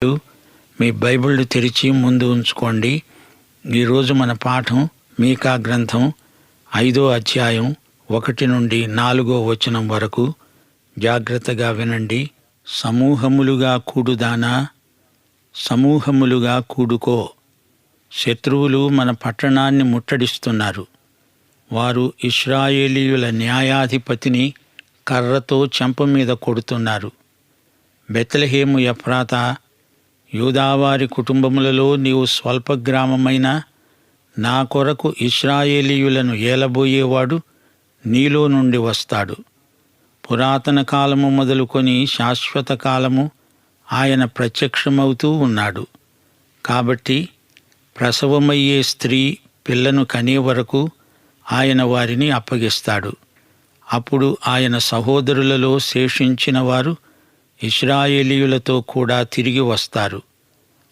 మీ బైబిళ్ళు తెరిచి ముందు ఉంచుకోండి. ఈరోజు మన పాఠం మీకా గ్రంథం 5వ అధ్యాయం 1 నుండి 4వ వచనం వరకు. జాగ్రత్తగా వినండి. సమూహములుగా కూడుదానా, సమూహములుగా కూడుకో. శత్రువులు మన పట్టణాన్ని ముట్టడిస్తున్నారు. వారు ఇశ్రాయేలీయుల న్యాయాధిపతిని కర్రతో చెంప మీద కొడుతున్నారు. బెత్లెహేము ఎఫ్రాతా, యూదావారి కుటుంబములలో నీవు స్వల్ప గ్రామమైన నా కొరకు ఇశ్రాయేలీయులను ఏలబోయేవాడు నీలో నుండి వస్తాడు. పురాతన కాలము మొదలుకొని శాశ్వత కాలము ఆయన ప్రత్యక్షమవుతూ ఉన్నాడు. కాబట్టి ప్రసవమయ్యే స్త్రీ పిల్లను కనే వరకు ఆయన వారిని అప్పగిస్తాడు. అప్పుడు ఆయన సహోదరులలో శేషించిన వారు ఇశ్రాయేలీయులతో కూడా తిరిగి వస్తారు.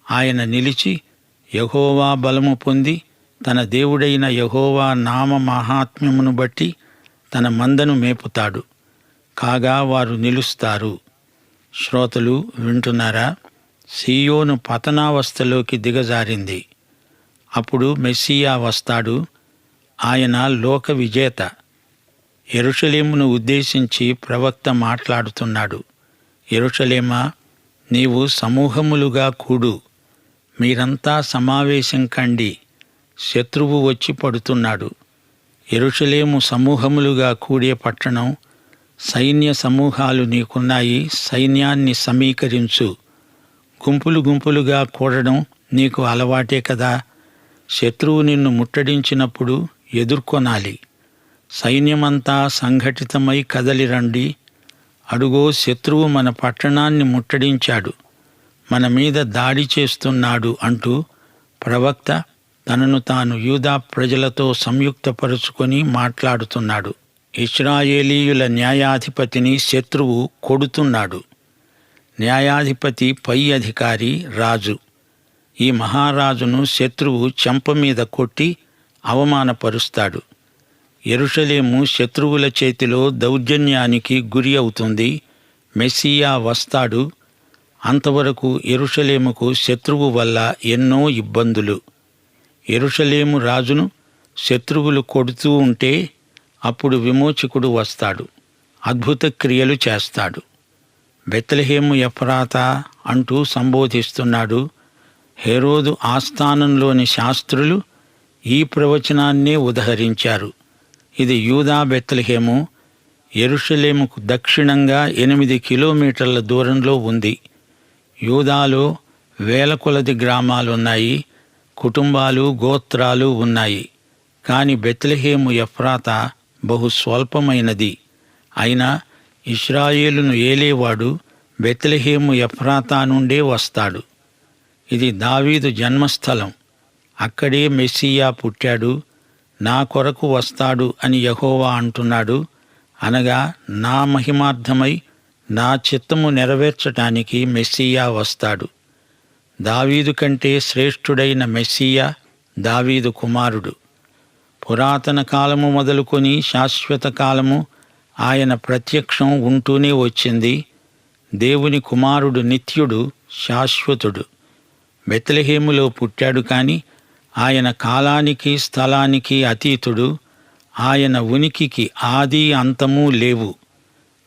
ఆయన నిలిచి యెహోవా బలము పొంది తన దేవుడైన యెహోవా నామ మహాత్మ్యమును బట్టి తన మందను మేపుతాడు. కాగా వారు నిలుస్తారు. శ్రోతలు వింటున్నారా? సీయోను పతనావస్థలోకి దిగజారింది. అప్పుడు మెస్సియా వస్తాడు. ఆయన లోక విజేత. యెరూషలేమును ఉద్దేశించి ప్రవక్త మాట్లాడుతున్నాడు. యెరూషలేమా, నీవు సమూహములుగా కూడు, మీరంతా సమావేశం కండి, శత్రువు వచ్చి పడుతున్నాడు. యెరూషలేము సమూహములుగా కూడే పట్టణం. సైన్య సమూహాలు నీకున్నాయి, సైన్యాన్ని సమీకరించు. గుంపులు గుంపులుగా కూడడం నీకు అలవాటే కదా. శత్రువు నిన్ను ముట్టడించినప్పుడు ఎదుర్కొనాలి. సైన్యమంతా సంఘటితమై కదలిరండి. అడుగో, శత్రువు మన పట్టణాన్ని ముట్టడించాడు, మన మీద దాడి చేస్తున్నాడు అంటూ ప్రవక్త తనను తాను యూదా ప్రజలతో సంయుక్తపరుచుకొని మాట్లాడుతున్నాడు. ఇశ్రాయేలీయుల న్యాయాధిపతిని శత్రువు కొడుతున్నాడు. న్యాయాధిపతి పై అధికారి రాజు. ఈ మహారాజును శత్రువు చెంప మీద కొట్టి అవమానపరుస్తాడు. యెరూషలేము శత్రువుల చేతిలో దౌర్జన్యానికి గురి అవుతుంది. మెస్సియా వస్తాడు. అంతవరకు యెరూషలేముకు శత్రువు వల్ల ఎన్నో ఇబ్బందులు. యెరూషలేము రాజును శత్రువులు కొడుతూ ఉంటే అప్పుడు విమోచకుడు వస్తాడు, అద్భుత క్రియలు చేస్తాడు. బెత్లెహేము ఎఫ్రాతా అంటూ సంబోధిస్తున్నాడు. హేరోదు ఆస్థానంలోని శాస్త్రులు ఈ ప్రవచనాన్నే ఉదహరించారు. ఇది యూదా బెత్లెహేము, యెరూషలేముకు దక్షిణంగా 8 కిలోమీటర్ల దూరంలో ఉంది. యూదాలో వేల కొలది గ్రామాలున్నాయి, కుటుంబాలు, గోత్రాలు ఉన్నాయి. కాని బెత్లెహేము ఎఫ్రాతా బహు స్వల్పమైనది. అయినా ఇశ్రాయేలును ఏలేవాడు బెత్లెహేము ఎఫ్రాతా నుండే వస్తాడు. ఇది దావీదు జన్మస్థలం. అక్కడే మెస్సియా పుట్టాడు. నా కొరకు వస్తాడు అని యెహోవా అంటున్నాడు. అనగా నా మహిమార్థమై నా చిత్తము నెరవేర్చటానికి మెస్సియా వస్తాడు. దావీదు కంటే శ్రేష్ఠుడైన మెస్సియా దావీదు కుమారుడు. పురాతన కాలము మొదలుకొని శాశ్వత కాలము ఆయన ప్రత్యక్షం ఉంటూనే వచ్చింది. దేవుని కుమారుడు నిత్యుడు, శాశ్వతుడు. బెత్లెహేములో పుట్టాడు కాని ఆయన కాలానికి స్థలానికి అతీతుడు. ఆయన ఉనికికి ఆది అంతమూ లేవు.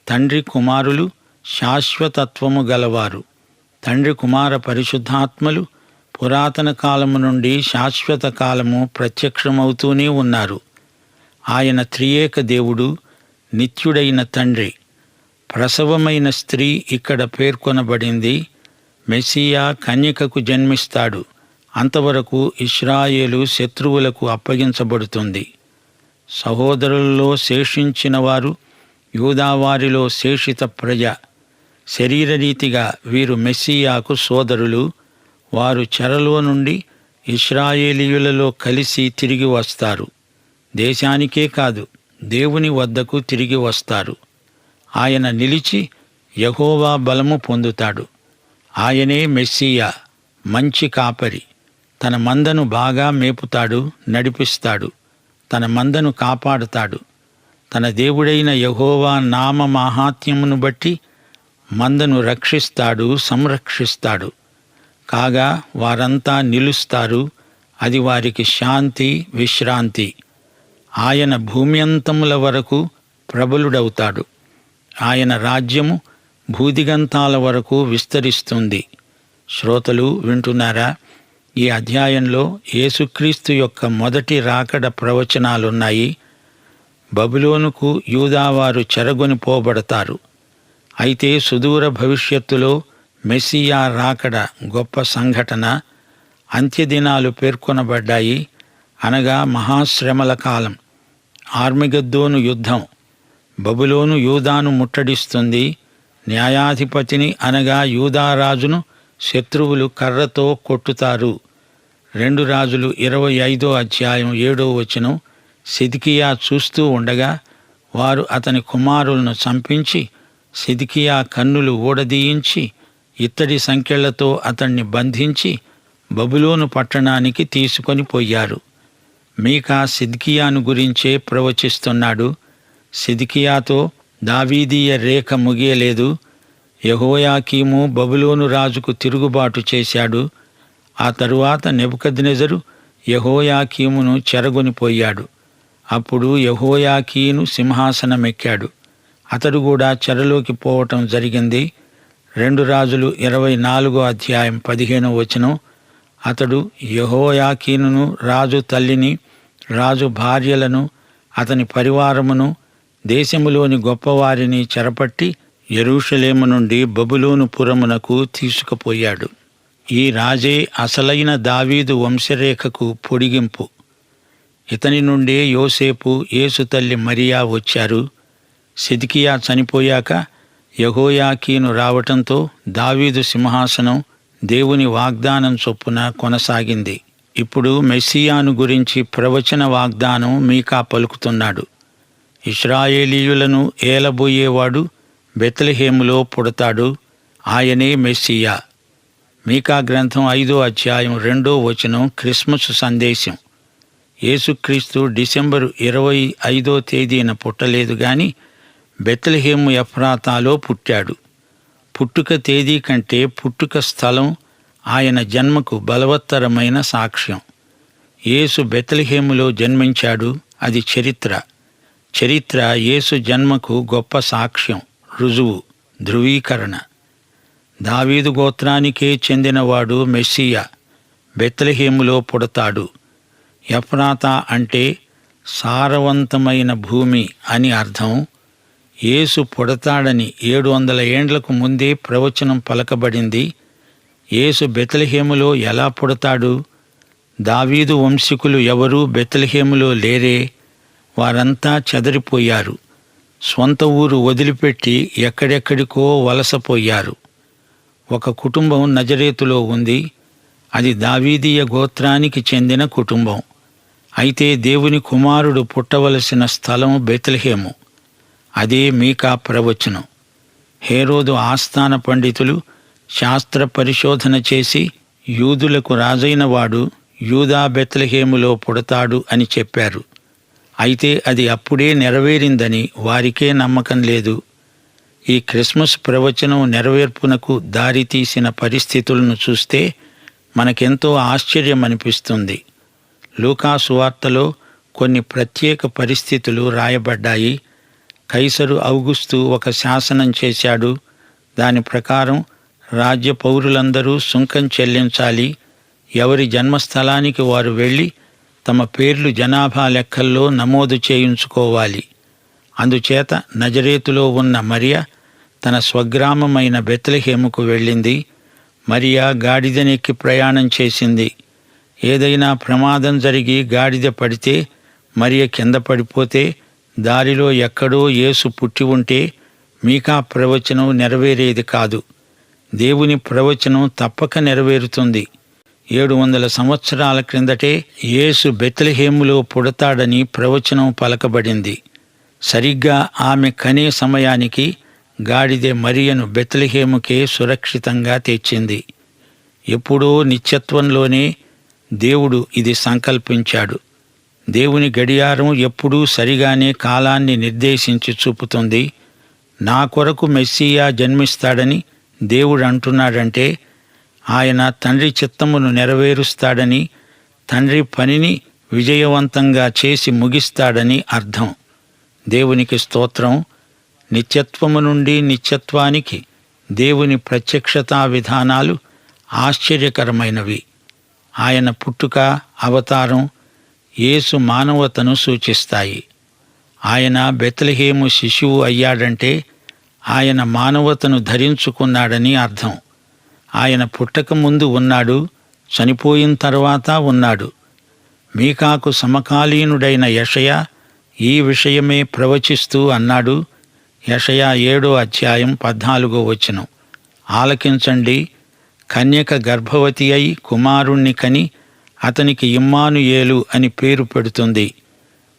తండ్రి కుమారులు శాశ్వతత్వము గలవారు. తండ్రి కుమార పరిశుద్ధాత్మలు పురాతన కాలము నుండి శాశ్వత కాలము ప్రత్యక్షమవుతూనే ఉన్నారు. ఆయన త్రియేక దేవుడు, నిత్యుడైన తండ్రి. ప్రసవమైన స్త్రీ ఇక్కడ పేర్కొనబడింది. మెస్సియా కన్యకకు జన్మిస్తాడు. అంతవరకు ఇశ్రాయేలు శత్రువులకు అప్పగించబడుతుంది. సహోదరులలో శేషించిన వారు యూదావారిలో శేషిత ప్రజ. శరీరరీతిగా వీరు మెస్సియాకు సోదరులు. వారు చెరలో నుండి ఇశ్రాయేలీయులలో కలిసి తిరిగి వస్తారు. దేశానికే కాదు, దేవుని వద్దకు తిరిగి వస్తారు. ఆయన నిలిచి యెహోవా బలము పొందుతాడు. ఆయనే మెస్సియా, మంచి కాపరి. తన మందను బాగా మేపుతాడు, నడిపిస్తాడు. తన మందను కాపాడుతాడు. తన దేవుడైన యెహోవా నామ మాహాత్మ్యమును బట్టి మందను రక్షిస్తాడు, సంరక్షిస్తాడు. కాగా వారంతా నిలుస్తారు. అది వారికి శాంతి, విశ్రాంతి. ఆయన భూమ్యంతముల వరకు ప్రబలుడవుతాడు. ఆయన రాజ్యము భూదిగంతాల వరకు విస్తరిస్తుంది. శ్రోతలు వింటున్నారా? ఈ అధ్యాయంలో యేసుక్రీస్తు యొక్క మొదటి రాకడ ప్రవచనాలున్నాయి. బబులోనుకు యూదావారు చెరగొని పోబడతారు. అయితే సుదూర భవిష్యత్తులో మెస్సియా రాకడ గొప్ప సంఘటన. అంత్యదినాలు పేర్కొనబడ్డాయి, అనగా మహాశ్రమల కాలం, ఆర్మిగద్దోను యుద్ధం. బబులోను యూదాను ముట్టడిస్తుంది. న్యాయాధిపతిని అనగా యూదారాజును శత్రువులు కర్రతో కొట్టుతారు. 2 రాజులు 25వ అధ్యాయం 7వ వచనం. సిద్కియా చూస్తూ ఉండగా వారు అతని కుమారులను చంపించి సిద్కియా కన్నులు ఊడదీయించి ఇత్తడి సంకెళ్లతో అతన్ని బంధించి బబులోను పట్టణానికి తీసుకొని పోయారు. మీకా సిద్కియాను గురించే ప్రవచిస్తున్నాడు. సిద్కియాతో దావీదీయ రేఖ ముగియలేదు. యెహోయాకీము బబులోను రాజుకు తిరుగుబాటు చేశాడు. ఆ తరువాత నెబుకద్నెజరు యెహోయాకీమును చెరగొనిపోయాడు. అప్పుడు యెహోయాకీను సింహాసనమెక్కాడు. అతడు కూడా చెరలోకి పోవటం జరిగింది. 2 రాజులు 24వ అధ్యాయం 15వ వచనం. అతడు యెహోయాకీనును, రాజు తల్లిని, రాజు భార్యలను, అతని పరివారమును, దేశములోని గొప్పవారిని చెరపట్టి యెరూషలేము నుండి బబులోను పురమునకు తీసుకుపోయాడు. ఈ రాజే అసలైన దావీదు వంశరేఖకు పొడిగింపు. ఇతని నుండే యోసేపు, యేసు తల్లి మరియా వచ్చారు. సిద్కియా చనిపోయాక యెహోయాకీను రావటంతో దావీదు సింహాసనం దేవుని వాగ్దానం చొప్పున కొనసాగింది. ఇప్పుడు మెస్సియాను గురించి ప్రవచన వాగ్దానం మీకా పలుకుతున్నాడు. ఇశ్రాయేలీయులను ఏలబోయేవాడు బెత్లెహేములో పుడతాడు. ఆయనే మెస్సియా. మీకా గ్రంథం 5వ అధ్యాయం 2వ వచనం క్రిస్మస్ సందేశం. యేసుక్రీస్తు డిసెంబరు 25వ తేదీన పుట్టలేదు గాని బెత్లెహేము ఎఫ్రాతాలో పుట్టాడు. పుట్టుక తేదీ కంటే పుట్టుక స్థలం ఆయన జన్మకు బలవత్తరమైన సాక్ష్యం. యేసు బెత్లెహేములో జన్మించాడు. అది చరిత్ర. చరిత్ర యేసు జన్మకు గొప్ప సాక్ష్యం, రుజువు, ధృవీకరణ. దావీదు గోత్రానికే చెందినవాడు మెస్సియా. బెత్లెహేములో పుడతాడు. ఎఫ్రాతా అంటే సారవంతమైన భూమి అని అర్థం. యేసు పుడతాడని 700 ఏండ్లకు ముందే ప్రవచనం పలకబడింది. యేసు బెత్లెహేములో ఎలా పుడతాడు? దావీదు వంశీకులు ఎవరూ బెత్లెహేములో లేరే. వారంతా చెదరిపోయారు. స్వంత ఊరు వదిలిపెట్టి ఎక్కడెక్కడికో వలసపోయారు. ఒక కుటుంబం నజరేతులో ఉంది. అది దావీదీయ గోత్రానికి చెందిన కుటుంబం. అయితే దేవుని కుమారుడు పుట్టవలసిన స్థలం బెత్లెహేము. అదే మీకా ప్రవచనం. హేరోదు ఆస్థాన పండితులు శాస్త్ర పరిశోధన చేసి యూదులకు రాజైన వాడు యూదా బెత్లెహేములో పుడతాడు అని చెప్పారు. అయితే అది అప్పుడే నెరవేరిందని వారికే నమ్మకం లేదు. ఈ క్రిస్మస్ ప్రవచనం నెరవేర్పునకు దారితీసిన పరిస్థితులను చూస్తే మనకెంతో ఆశ్చర్యం అనిపిస్తుంది. లూకా సువార్తలో కొన్ని ప్రత్యేక పరిస్థితులు రాయబడ్డాయి. కైసరు ఔగుస్తు ఒక శాసనం చేశాడు. దాని ప్రకారం రాజ్య పౌరులందరూ సుంకం చెల్లించాలి. ఎవరి జన్మస్థలానికి వారు వెళ్ళి తమ పేర్లు జనాభా లెక్కల్లో నమోదు చేయించుకోవాలి. అందుచేత నజరేతులో ఉన్న మరియా తన స్వగ్రామమైన బెత్లెహేముకు వెళ్ళింది. మరియా గాడిదనెక్కి ప్రయాణం చేసింది. ఏదైనా ప్రమాదం జరిగి గాడిద పడితే, మరియ కింద పడిపోతే, దారిలో ఎక్కడో యేసు పుట్టి ఉంటే మీకా ప్రవచనం నెరవేరేది కాదు. దేవుని ప్రవచనం తప్పక నెరవేరుతుంది. 700 సంవత్సరాల క్రిందటే యేసు బెత్లెహేములో పుడతాడని ప్రవచనం పలకబడింది. సరిగ్గా ఆమె కనే సమయానికి గాడిదె మరియను బెత్లెహేముకే సురక్షితంగా తెచ్చింది. ఎప్పుడో నిత్యత్వంలోనే దేవుడు ఇది సంకల్పించాడు. దేవుని గడియారం ఎప్పుడూ సరిగానే కాలాన్ని నిర్దేశించి చూపుతుంది. నా కొరకు మెస్సియా జన్మిస్తాడని దేవుడు అంటున్నాడంటే ఆయన తండ్రి చిత్తమును నెరవేరుస్తాడని, తండ్రి పనిని విజయవంతంగా చేసి ముగిస్తాడని అర్థం. దేవునికి స్తోత్రం. నిత్యత్వము నుండి నిత్యత్వానికి దేవుని ప్రత్యక్షతా విధానాలు ఆశ్చర్యకరమైనవి. ఆయన పుట్టుక, అవతారం, యేసు మానవతను సూచిస్తాయి. ఆయన బెత్లెహేము శిశువు అయ్యాడంటే ఆయన మానవతను ధరించుకున్నాడని అర్థం. ఆయన పుట్టక ముందు ఉన్నాడు, చనిపోయిన తర్వాత ఉన్నాడు. మీకాకు సమకాలీనుడైన యెషయా ఈ విషయమే ప్రవచిస్తూ అన్నాడు. యెషయా 7వ అధ్యాయం 14వ వచనం. ఆలకించండి. కన్యక గర్భవతి అయి కుమారుణ్ణి కని అతనికి ఇమ్మానుయేలు అని పేరు పెడుతుంది.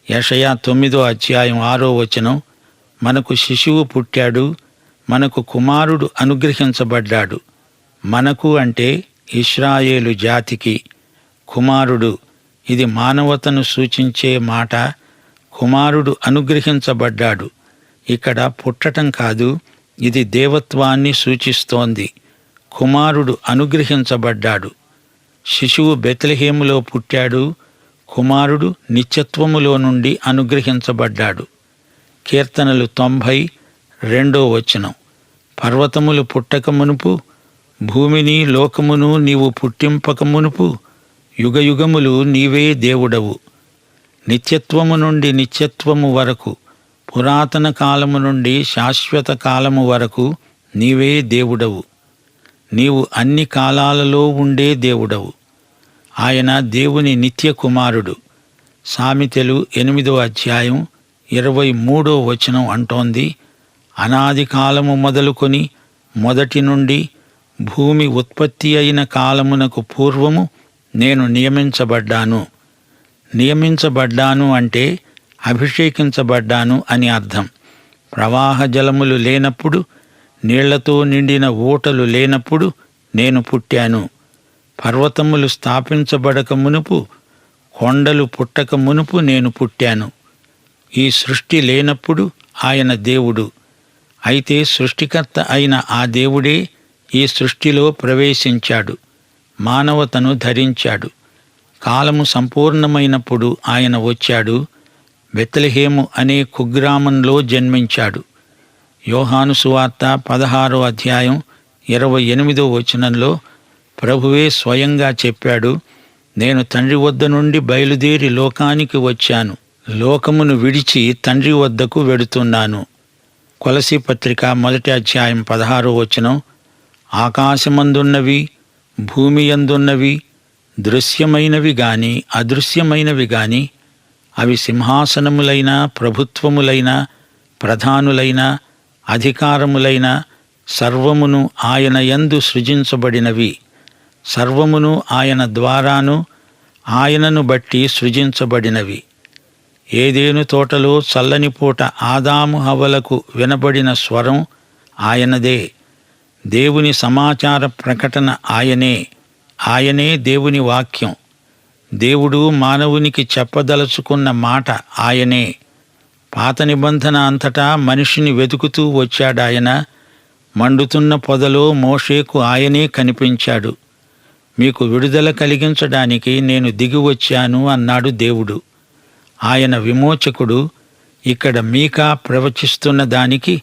యెషయా 9వ అధ్యాయం 6వ వచనం. మనకు శిశువు పుట్టాడు, మనకు కుమారుడు అనుగ్రహించబడ్డాడు. మనకు అంటే ఇశ్రాయేలు జాతికి. కుమారుడు, ఇది మానవతను సూచించే మాట. కుమారుడు అనుగ్రహించబడ్డాడు. ఇక్కడ పుట్టటం కాదు, ఇది దేవత్వాన్ని సూచిస్తోంది. కుమారుడు అనుగ్రహించబడ్డాడు. శిశువు బెత్లెహేములో పుట్టాడు, కుమారుడు నిత్యత్వములో నుండి అనుగ్రహించబడ్డాడు. కీర్తనలు 90:2వ వచనం. పర్వతములు పుట్టక మునుపు, భూమిని లోకమును నీవు పుట్టింపక మునుపు యుగయుగములు నీవే దేవుడవు. నిత్యత్వము నుండి నిత్యత్వము వరకు, పురాతన కాలము నుండి శాశ్వత కాలము వరకు నీవే దేవుడవు. నీవు అన్ని కాలాలలో ఉండే దేవుడవు. ఆయన దేవుని నిత్య కుమారుడు. సామెతలు 8వ అధ్యాయం 23వ వచనం అంటోంది, అనాది కాలము మొదలుకొని మొదటి నుండి భూమి ఉత్పత్తి అయిన కాలమునకు పూర్వము నేను నియమించబడ్డాను. నియమించబడ్డాను అంటే అభిషేకించబడ్డాను అని అర్థం. ప్రవాహ జలములు లేనప్పుడు, నీళ్లతో నిండిన ఊటలు లేనప్పుడు నేను పుట్టాను. పర్వతములు స్థాపించబడక మునుపు, కొండలు పుట్టక మునుపు నేను పుట్టాను. ఈ సృష్టి లేనప్పుడు ఆయన దేవుడు. అయితే సృష్టికర్త అయిన ఆ దేవుడే ఈ సృష్టిలో ప్రవేశించాడు, మానవతను ధరించాడు. కాలము సంపూర్ణమైనప్పుడు ఆయన వచ్చాడు. బెత్లెహేము అనే కుగ్రామంలో జన్మించాడు. యోహాను సువార్త 16వ అధ్యాయం 28వ వచనంలో ప్రభువే స్వయంగా చెప్పాడు, నేను తండ్రి వద్ద నుండి బయలుదేరి లోకానికి వచ్చాను, లోకమును విడిచి తండ్రి వద్దకు వెడుతున్నాను. కొలసీ పత్రిక 1వ అధ్యాయం 16వ వచనం. ఆకాశమందున్నవి, భూమి యందున్నవి, దృశ్యమైనవి గాని అదృశ్యమైనవి గాని, అవి సింహాసనములైన, ప్రభుత్వములైన, ప్రధానులైన, అధికారములైన సర్వమును ఆయన యందు సృజించబడినవి. సర్వమును ఆయన ద్వారాను ఆయనను బట్టి సృజించబడినవి. ఏదేను తోటలో చల్లని పూట ఆదాము హవ్వలకు వినబడిన స్వరం ఆయనదే. దేవుని సమాచార ప్రకటన ఆయనే. ఆయనే దేవుని వాక్యం. దేవుడు మానవునికి చెప్పదలుచుకున్న మాట ఆయనే. పాత నిబంధన అంతటా మనిషిని వెతుకుతూ వచ్చాడాయన. మండుతున్న పొదలో మోషేకు ఆయనే కనిపించాడు. మీకు విడుదల కలిగించడానికి నేను దిగివచ్చాను అన్నాడు దేవుడు. ఆయన విమోచకుడు. ఇక్కడ మీకా ప్రవచిస్తున్న దానికి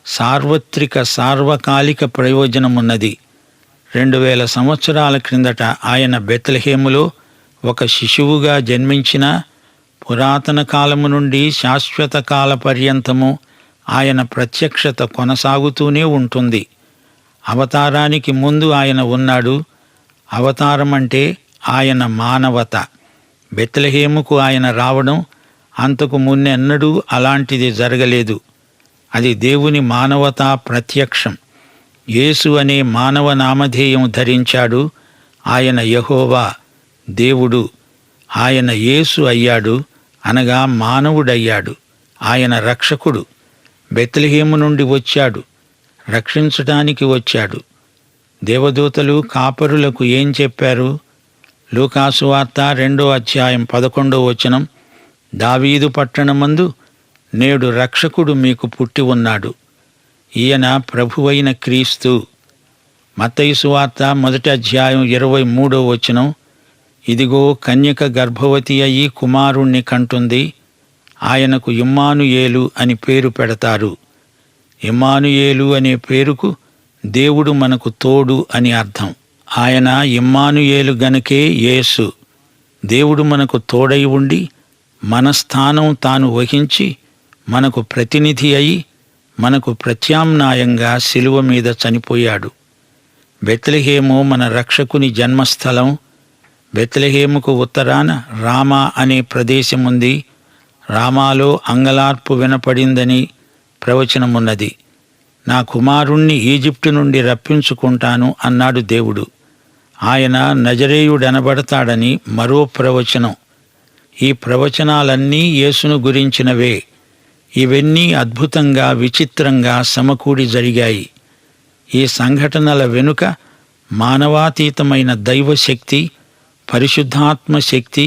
సార్వత్రిక సార్వకాలిక ప్రయోజనమున్నది. 2000 సంవత్సరాల క్రిందట ఆయన బెత్లెహేములో ఒక శిశువుగా జన్మించినా, పురాతన కాలము నుండి శాశ్వత కాల పర్యంతము ఆయన ప్రత్యక్షత కొనసాగుతూనే ఉంటుంది. అవతారానికి ముందు ఆయన ఉన్నాడు. అవతారమంటే ఆయన మానవత. బెత్లెహేముకు ఆయన రావడం అంతకు మున్నెన్నడూ అలాంటిది జరగలేదు. అది దేవుని మానవతా ప్రత్యక్షం. యేసు అనే మానవ నామధేయం ధరించాడు. ఆయన యెహోవా, దేవుడు. ఆయన యేసు అయ్యాడు, అనగా మానవుడయ్యాడు. ఆయన రక్షకుడు. బెత్లెహేము నుండి వచ్చాడు, రక్షించటానికి వచ్చాడు. దేవదూతలు కాపరులకు ఏం చెప్పారు? లూకాసు వార్త 2వ అధ్యాయం 11వ వచనం. దావీదు పట్టణమందు నేడు రక్షకుడు మీకు పుట్టి ఉన్నాడు. ఈయన ప్రభువైన క్రీస్తు. మత్తయి సువార్త 1:23 ఇదిగో కన్యక గర్భవతి అయి కుమారుణ్ణి కంటుంది, ఆయనకు ఇమ్మానుయేలు అని పేరు పెడతారు. ఇమ్మానుయేలు అనే పేరుకు దేవుడు మనకు తోడు అని అర్థం. ఆయన ఇమ్మానుయేలు గనుకే యేసు. దేవుడు మనకు తోడై ఉండి మన స్థానం తాను వహించి మనకు ప్రతినిధి అయి మనకు ప్రత్యామ్నాయంగా శిలువ మీద చనిపోయాడు. బెత్లెహేము మన రక్షకుని జన్మస్థలం. బెత్లెహేముకు ఉత్తరాన రామా అనే ప్రదేశముంది. రామాలో అంగలార్పు వినపడిందని ప్రవచనమున్నది. నా కుమారుణ్ణి ఈజిప్టు నుండి రప్పించుకుంటాను అన్నాడు దేవుడు. ఆయన నజరేయుడనబడతాడని మరో ప్రవచనం. ఈ ప్రవచనాలన్నీ యేసును గురించినవే. ఇవన్నీ అద్భుతంగా, విచిత్రంగా సమకూడి జరిగాయి. ఈ సంఘటనల వెనుక మానవాతీతమైన దైవశక్తి, పరిశుద్ధాత్మ శక్తి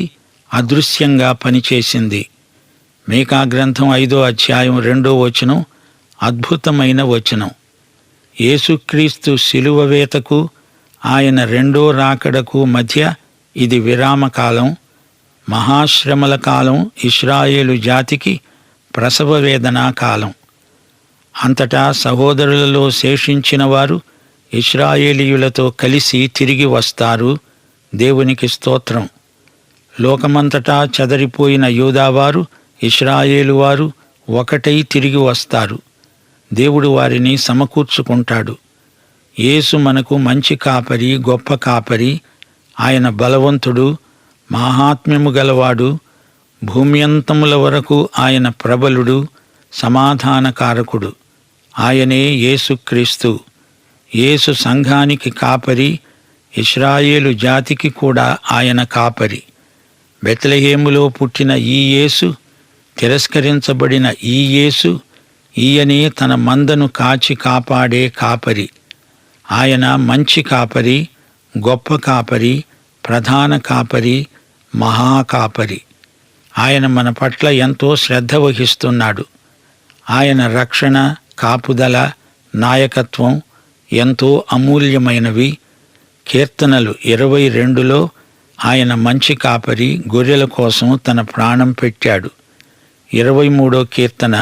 అదృశ్యంగా పనిచేసింది. మీకా గ్రంథం 5:2 అద్భుతమైన వచనం. యేసుక్రీస్తు శిలువ వేతకు ఆయన రెండో రాకడకు మధ్య ఇది విరామకాలం, మహాశ్రమల కాలం, ఇశ్రాయేలు జాతికి ప్రసవ వేదనా కాలం. అంతటా సహోదరులలో శేషించిన వారు ఇశ్రాయేలీయులతో కలిసి తిరిగి వస్తారు. దేవునికి స్తోత్రం. లోకమంతటా చెదరిపోయిన యూదావారు, ఇశ్రాయేలువారు ఒకటై తిరిగి వస్తారు. దేవుడు వారిని సమకూర్చుకుంటాడు. యేసు మనకు మంచి కాపరి, గొప్ప కాపరి. ఆయన బలవంతుడు, మాహాత్మ్యము గలవాడు. భూమ్యంతముల వరకు ఆయన ప్రబలుడు, సమాధానకారకుడు. ఆయనే యేసుక్రీస్తు. యేసు సంఘానికి కాపరి, ఇశ్రాయేలు జాతికి కూడా ఆయన కాపరి. బెత్లెహేములో పుట్టిన ఈ యేసు, తిరస్కరించబడిన ఈ యేసు, ఈయనే తన మందను కాచి కాపాడే కాపరి. ఆయన మంచి కాపరి, గొప్ప కాపరి, ప్రధాన కాపరి, మహాకాపరి. ఆయన మన పట్ల ఎంతో శ్రద్ధ వహిస్తున్నాడు. ఆయన రక్షణ, కాపుదల, నాయకత్వం ఎంతో అమూల్యమైనవి. కీర్తనలు 22లో ఆయన మంచి కాపరి, గొర్రెల కోసం తన ప్రాణం పెట్టాడు. 23వ కీర్తన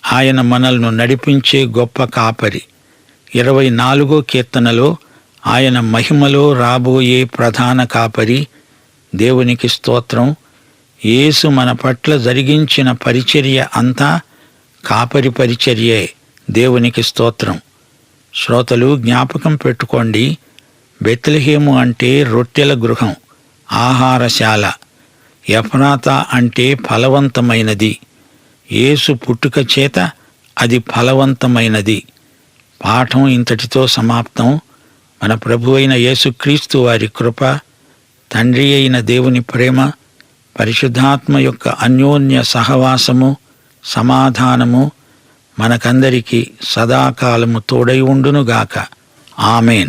ఆయన మనల్ని నడిపించే గొప్ప కాపరి. 24వ కీర్తనలో ఆయన మహిమలో రాబోయే ప్రధాన కాపరి. దేవునికి స్తోత్రం. యేసు మన పట్ల జరిగించిన పరిచర్య అంతా కాపరి పరిచర్యే. దేవునికి స్తోత్రం. శ్రోతలు జ్ఞాపకం పెట్టుకోండి, బెత్లెహేము అంటే రొట్టెల గృహం, ఆహారశాల. ఎఫ్రాతా అంటే ఫలవంతమైనది. యేసు పుట్టుక చేత అది ఫలవంతమైనది. పాఠం ఇంతటితో సమాప్తం. మన ప్రభువైన యేసుక్రీస్తు వారి కృప, తండ్రి అయిన దేవుని ప్రేమ, పరిశుద్ధాత్మ యొక్క అన్యోన్య సహవాసము, సమాధానము మనకందరికీ సదాకాలము తోడై ఉండునుగాక. ఆమేన్.